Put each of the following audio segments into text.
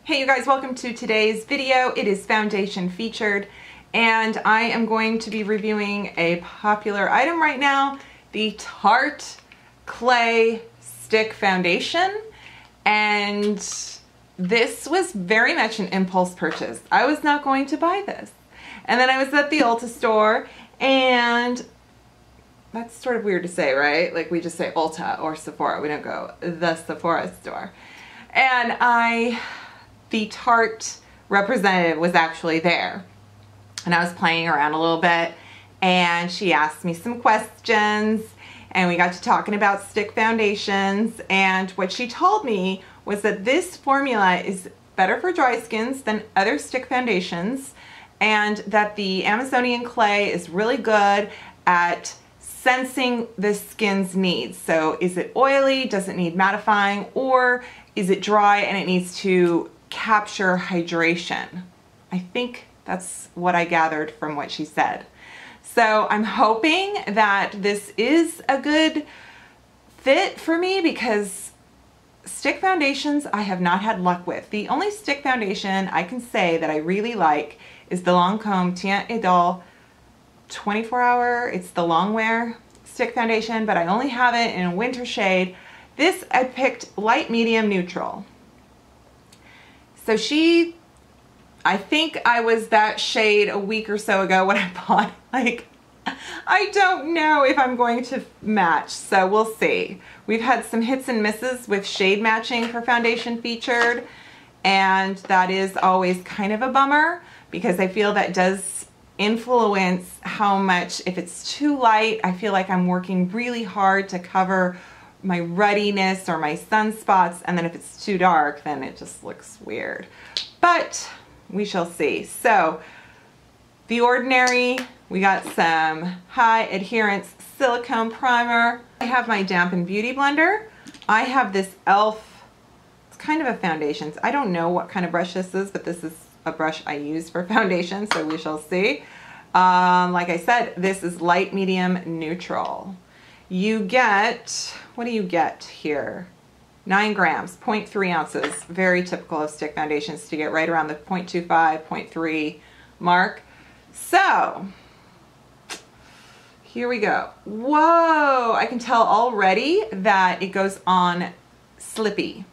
Hey you guys, welcome to today's video. It is foundation featured and I am going to be reviewing a popular item right now, the Tarte Clay Stick Foundation. And this was very much an impulse purchase. I was not going to buy this. And then I was at the Ulta store, and that's sort of weird to say, right? Like we just say Ulta or Sephora. We don't go the Sephora store. And the Tarte representative was actually there. And I was playing around a little bit and she asked me some questions and we got to talking about stick foundations, and what she told me was that this formula is better for dry skins than other stick foundations, and that the Amazonian clay is really good at sensing the skin's needs. So is it oily, does it need mattifying, or is it dry and it needs to capture hydration? I think that's what I gathered from what she said. So I'm hoping that this is a good fit for me, because stick foundations I have not had luck with. The only stick foundation I can say that I really like is the Lancome Teint Idole 24-hour. It's the long wear stick foundation, but I only have it in a winter shade. This I picked light, medium, neutral. So I think I was that shade a week or so ago when I bought, like, I don't know if I'm going to match, so we'll see. We've had some hits and misses with shade matching for foundation featured, and that is always kind of a bummer because I feel that does influence how much, if it's too light, I feel like I'm working really hard to cover my ruddiness or my sunspots, and then if it's too dark, then it just looks weird. But we shall see. So The Ordinary, we got some high adherence silicone primer. I have my dampened beauty blender. I have this e.l.f. It's kind of a foundation. I don't know what kind of brush this is, but this is a brush I use for foundation, so we shall see. Like I said, this is light, medium, neutral. You get, what do you get here? 9 grams, 0.3 ounces. Very typical of stick foundations to get right around the 0.25, 0.3 mark. So, here we go. Whoa, I can tell already that it goes on slippy.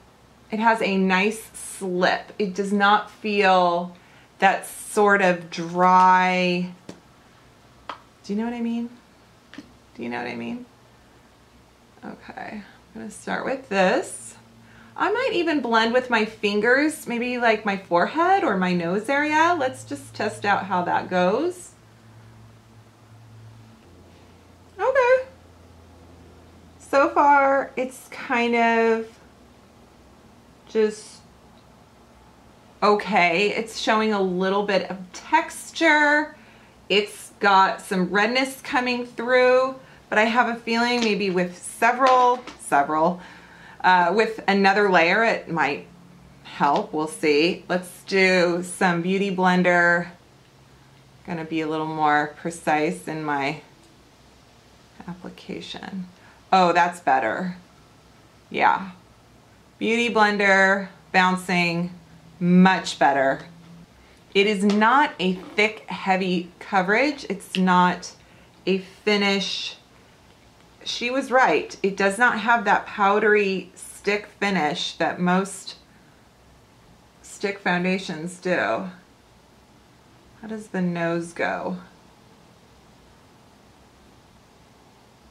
It has a nice slip. It does not feel that sort of dry. Do you know what I mean? Do you know what I mean? Okay, I'm gonna start with this. I might even blend with my fingers, maybe like my forehead or my nose area. Let's just test out how that goes. Okay. So far, it's kind of just okay. It's showing a little bit of texture. It's got some redness coming through, but I have a feeling maybe with with another layer it might help. We'll see. Let's do some Beauty Blender. Gonna be a little more precise in my application. Oh, that's better. Yeah. Beauty Blender, bouncing, much better. It is not a thick, heavy coverage. It's not a finish. She was right. It does not have that powdery stick finish that most stick foundations do. How does the nose go?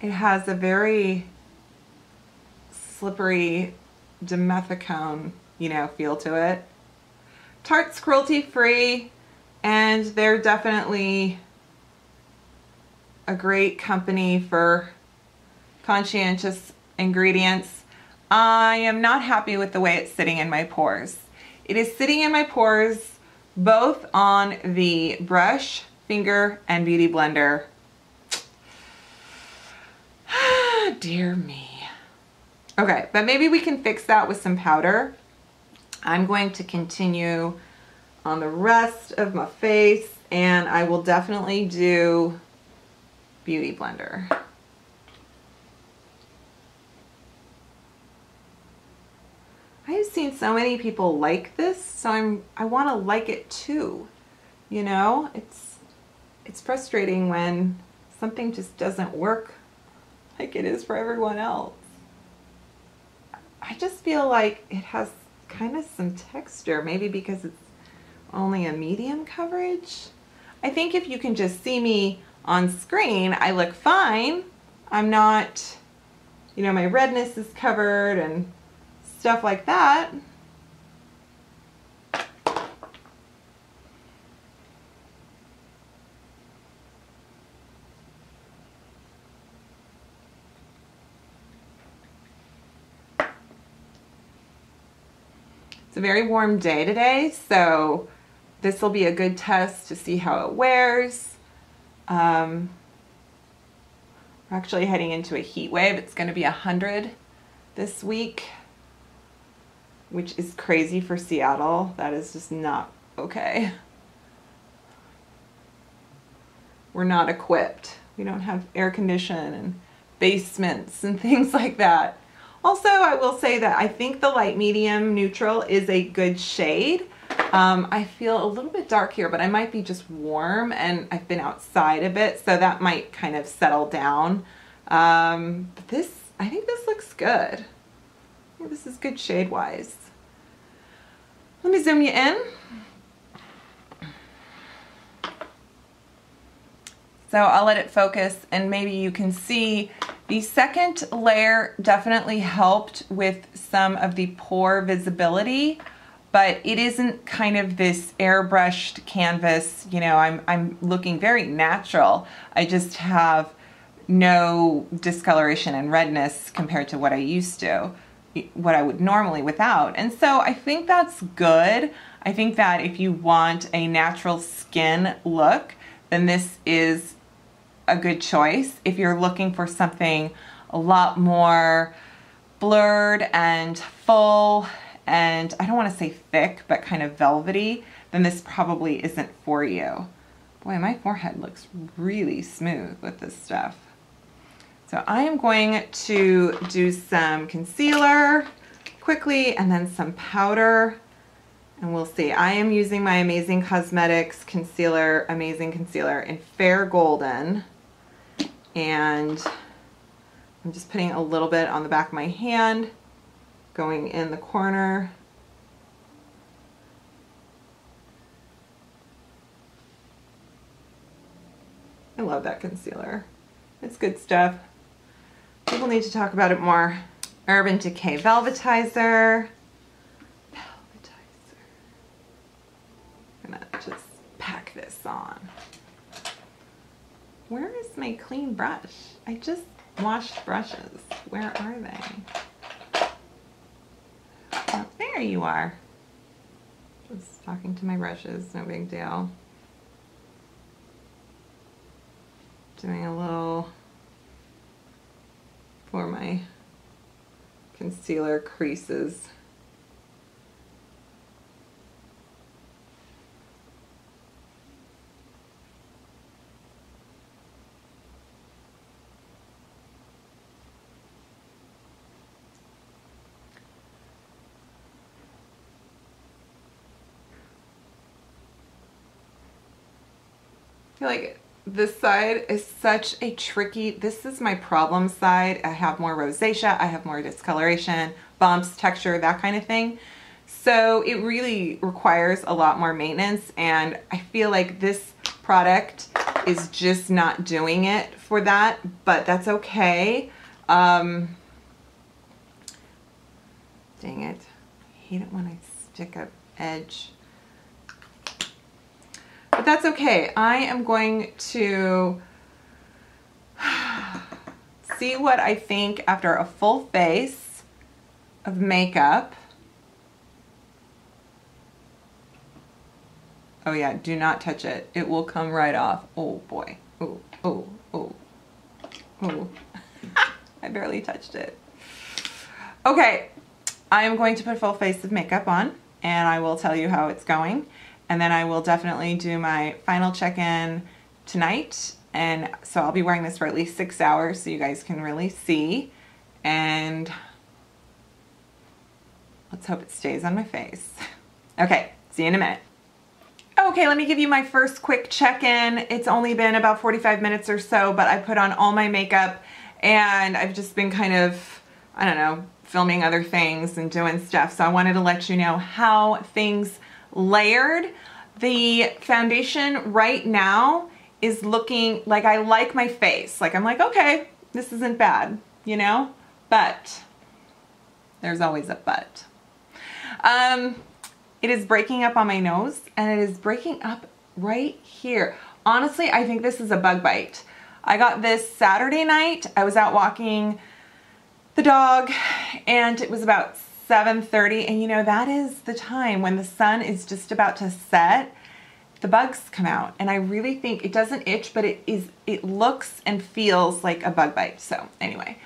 It has a very slippery dimethicone, feel to it. Tarte's cruelty-free, and they're definitely a great company for conscientious ingredients. I am not happy with the way it's sitting in my pores. It is sitting in my pores both on the brush, finger, and Beauty Blender. Dear me. Okay, but maybe we can fix that with some powder. I'm going to continue on the rest of my face, and I will definitely do Beauty Blender. seen so many people like this, so I want to like it too. You know, it's frustrating when something just doesn't work like it is for everyone else. I just feel like it has kind of some texture, maybe because it's only a medium coverage. I think if you can just see me on screen, I look fine. I'm not, you know, my redness is covered and stuff like that. It's a very warm day today, so this will be a good test to see how it wears. We're actually heading into a heat wave. It's going to be 100 this week, which is crazy for Seattle. That is just not okay. We're not equipped. We don't have air conditioning and basements and things like that. Also, I will say that I think the light medium neutral is a good shade. I feel a little bit dark here, but I might be just warm and I've been outside a bit, so that might kind of settle down. But this, I think this looks good. I think this is good shade-wise. Let me zoom you in. So I'll let it focus and maybe you can see the second layer definitely helped with some of the pore visibility, but it isn't kind of this airbrushed canvas. You know, I'm looking very natural. I just have no discoloration and redness compared to what I used to, what I would normally without. And so I think that's good. I think that if you want a natural skin look, then this is a good choice. If you're looking for something a lot more blurred and full, and I don't want to say thick, but kind of velvety, then this probably isn't for you. Boy, my forehead looks really smooth with this stuff. So I am going to do some concealer quickly and then some powder, and we'll see. I am using my Amazing Cosmetics concealer, Amazing Concealer in Fair Golden, and I'm just putting a little bit on the back of my hand, going in the corner. I love that concealer. It's good stuff. People need to talk about it more. Urban Decay Velvetizer. I'm gonna just pack this on. Where is my clean brush? I just washed brushes. Where are they? Oh, there you are. Just talking to my brushes, no big deal. Doing a little for my concealer creases. I feel like this side is such a tricky, this is my problem side. I have more rosacea, I have more discoloration, bumps, texture, that kind of thing. So it really requires a lot more maintenance, and I feel like this product is just not doing it for that, but that's okay. Dang it. I hate it when I stick an edge. But that's okay. I am going to see what I think after a full face of makeup. Oh yeah, do not touch it. It will come right off. Oh boy. Oh, oh, oh, oh. I barely touched it. Okay, I am going to put a full face of makeup on and I will tell you how it's going. And then I will definitely do my final check-in tonight. And so I'll be wearing this for at least 6 hours so you guys can really see. And Let's hope it stays on my face. Okay, see you in a minute. Okay, let me give you my first quick check-in. It's only been about 45 minutes or so, but I put on all my makeup and I've just been kind of, I don't know, filming other things and doing stuff. So I wanted to let you know how things layered. The foundation right now is looking like I like my face. Like I'm like, okay, this isn't bad, you know? But there's always a but. It is breaking up on my nose and it is breaking up right here. Honestly, I think this is a bug bite. I got this Saturday night. I was out walking the dog and it was about 7:30, and you know, that is the time when the sun is just about to set. The bugs come out, and I really think it doesn't itch, but it looks and feels like a bug bite. So anyway,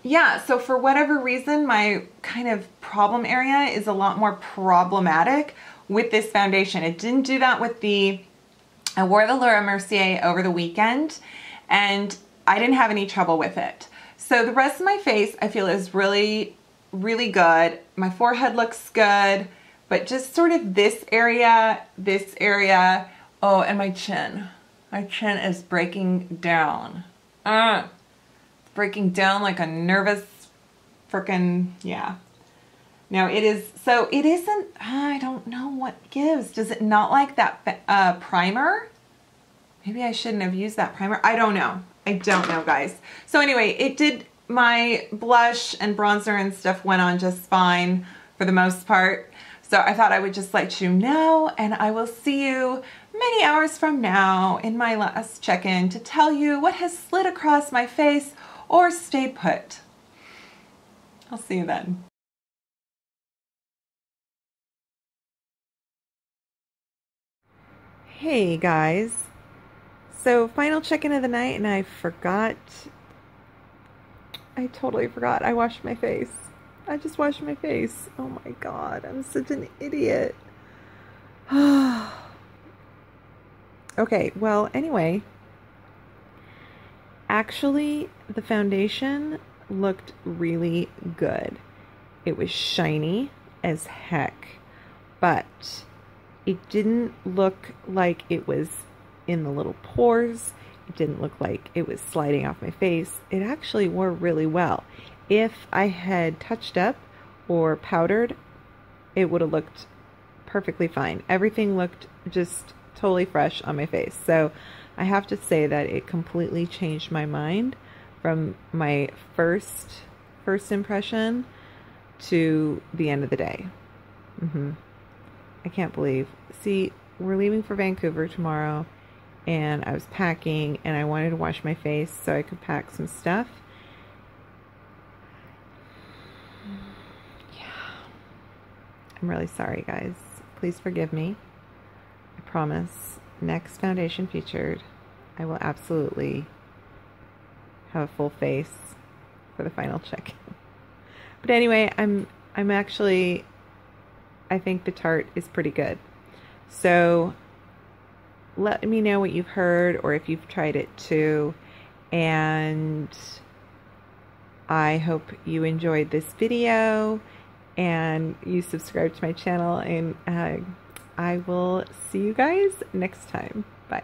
yeah, so for whatever reason, my kind of problem area is a lot more problematic with this foundation. It didn't do that with I wore the Laura Mercier over the weekend and I didn't have any trouble with it. So the rest of my face I feel is really, really good. My forehead looks good, but just sort of this area, oh, and my chin. My chin is breaking down. Breaking down like a nervous frickin', yeah. Now it is, so it isn't, I don't know what gives. Does it not like that primer? Maybe I shouldn't have used that primer. I don't know. I don't know, guys. So anyway, it did, my blush and bronzer and stuff went on just fine for the most part. So I thought I would just let you know, and I will see you many hours from now in my last check-in to tell you what has slid across my face or stayed put. I'll see you then. Hey guys, so final check-in of the night, and I totally forgot I washed my face. I just washed my face. Oh my god, I'm such an idiot. Okay, well anyway, actually the foundation looked really good. It was shiny as heck, but it didn't look like it was in the little pores. It didn't look like it was sliding off my face. It actually wore really well. If I had touched up or powdered, it would have looked perfectly fine. Everything looked just totally fresh on my face. So I have to say that it completely changed my mind from my first impression to the end of the day. I can't believe. See, we're leaving for Vancouver tomorrow, and I was packing and I wanted to wash my face so I could pack some stuff. Yeah. I'm really sorry, guys. Please forgive me. I promise, next foundation featured, I will absolutely have a full face for the final check. But anyway, I'm actually, I think the Tarte is pretty good. So let me know what you've heard or if you've tried it too. And I hope you enjoyed this video and you subscribe to my channel, and I will see you guys next time. Bye.